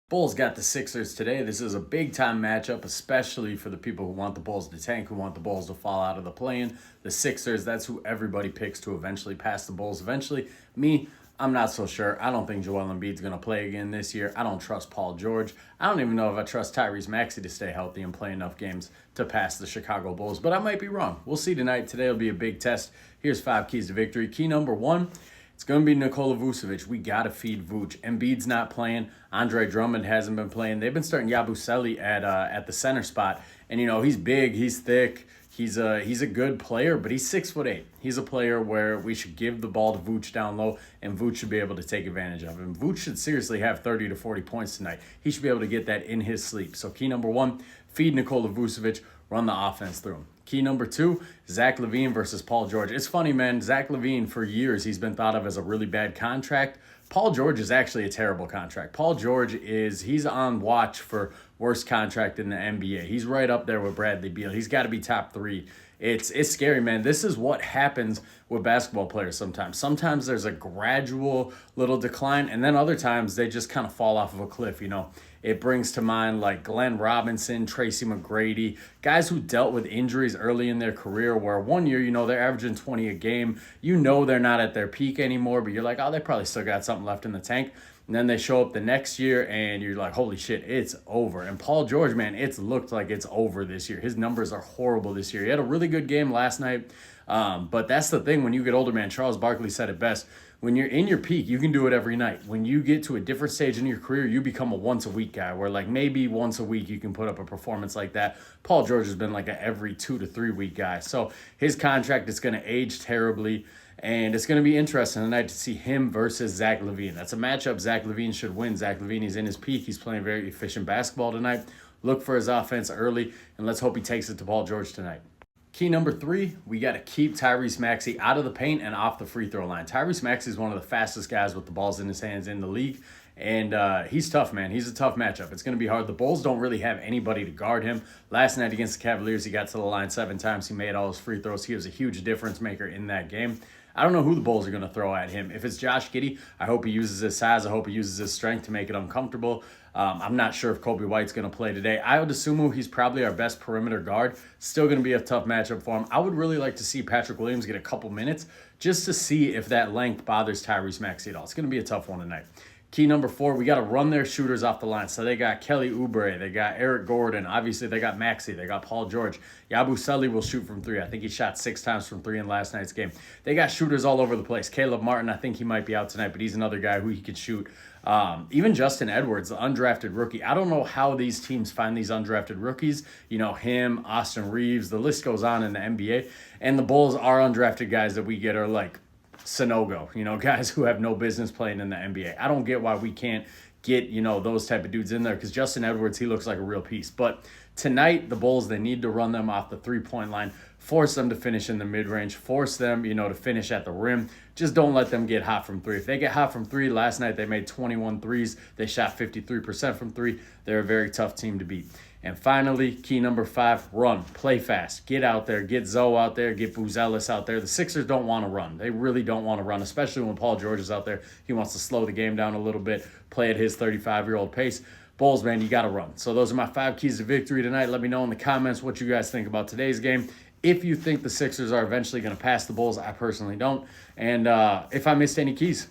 Bulls got the Sixers today. This is a big time matchup, especially for the people who want the Bulls to tank, who want the Bulls to fall out of the play-in. The Sixers, that's who everybody picks to eventually pass the Bulls. Eventually, me, I'm not so sure. I don't think Joel Embiid's going to play again this year. I don't trust Paul George. I don't even know if I trust Tyrese Maxey to stay healthy and play enough games to pass the Chicago Bulls, but I might be wrong. We'll see tonight. Today will be a big test. Here's 5 keys to victory. Key number 1, it's going to be Nikola Vucevic. We got to feed Vooch. Embiid's not playing. Andre Drummond hasn't been playing. They've been starting Yabusele at the center spot. And, he's big. He's thick. He's a good player, but he's 6'8". He's a player where we should give the ball to Vooch down low, and Vooch should be able to take advantage of him. Vooch should seriously have 30 to 40 points tonight. He should be able to get that in his sleep. So key number 1, feed Nikola Vucevic, run the offense through him. Key number 2, Zach LaVine versus Paul George. It's funny, man. Zach LaVine, for years, he's been thought of as a really bad contract. Paul George is actually a terrible contract. Paul George he's on watch for worst contract in the NBA. He's right up there with Bradley Beal. He's got to be top 3. It's scary, man. This is what happens with basketball players sometimes. Sometimes there's a gradual little decline, and then other times they just kind of fall off of a cliff, It brings to mind like Glenn Robinson, Tracy McGrady, guys who dealt with injuries early in their career where one year, they're averaging 20 a game. They're not at their peak anymore, but you're like, oh, they probably still got something left in the tank. And then they show up the next year and you're like, holy shit, it's over. And Paul George, man, it's looked like it's over this year. His numbers are horrible this year. He had a really good game last night. But that's the thing when you get older, man. Charles Barkley said it best. When you're in your peak, you can do it every night. When you get to a different stage in your career, you become a once-a-week guy where like maybe once a week you can put up a performance like that. Paul George has been like a every 2 to 3 week guy. So his contract is going to age terribly. And it's going to be interesting tonight to see him versus Zach LaVine. That's a matchup Zach LaVine should win. Zach LaVine is in his peak. He's playing very efficient basketball tonight. Look for his offense early, and let's hope he takes it to Paul George tonight. Key number 3, we got to keep Tyrese Maxey out of the paint and off the free throw line. Tyrese Maxey is one of the fastest guys with the balls in his hands in the league. And he's tough, man. He's a tough matchup. It's going to be hard. The Bulls don't really have anybody to guard him. Last night against the Cavaliers, he got to the line 7 times. He made all his free throws. He was a huge difference maker in that game. I don't know who the Bulls are going to throw at him. If it's Josh Giddey, I hope he uses his size. I hope he uses his strength to make it uncomfortable. I'm not sure if Kobe White's going to play today. I would assume he's probably our best perimeter guard. Still going to be a tough matchup for him. I would really like to see Patrick Williams get a couple minutes just to see if that length bothers Tyrese Maxey at all. It's going to be a tough one tonight. Key number 4, we got to run their shooters off the line. So they got Kelly Oubre, they got Eric Gordon, obviously they got Maxey, they got Paul George. Yabusele will shoot from 3. I think he shot 6 times from 3 in last night's game. They got shooters all over the place. Caleb Martin, I think he might be out tonight, but he's another guy who he could shoot. Even Justin Edwards, the undrafted rookie. I don't know how these teams find these undrafted rookies. Him, Austin Reeves, the list goes on in the NBA. And the Bulls are undrafted guys that we get are like Sanogo, guys who have no business playing in the NBA. I don't get why we can't get, those type of dudes in there because Justin Edwards, he looks like a real piece. But tonight, the Bulls, they need to run them off the three-point line, force them to finish in the mid-range, force them, to finish at the rim. Just don't let them get hot from 3. If they get hot from 3, last night they made 21 threes. They shot 53% from 3. They're a very tough team to beat. And finally, key number 5, run. Play fast. Get out there. Get Zoe out there. Get Buzelis out there. The Sixers don't want to run. They really don't want to run, especially when Paul George is out there. He wants to slow the game down a little bit, play at his 35-year-old pace. Bulls, man, you got to run. So those are my 5 keys to victory tonight. Let me know in the comments what you guys think about today's game. If you think the Sixers are eventually going to pass the Bulls, I personally don't. And if I missed any keys,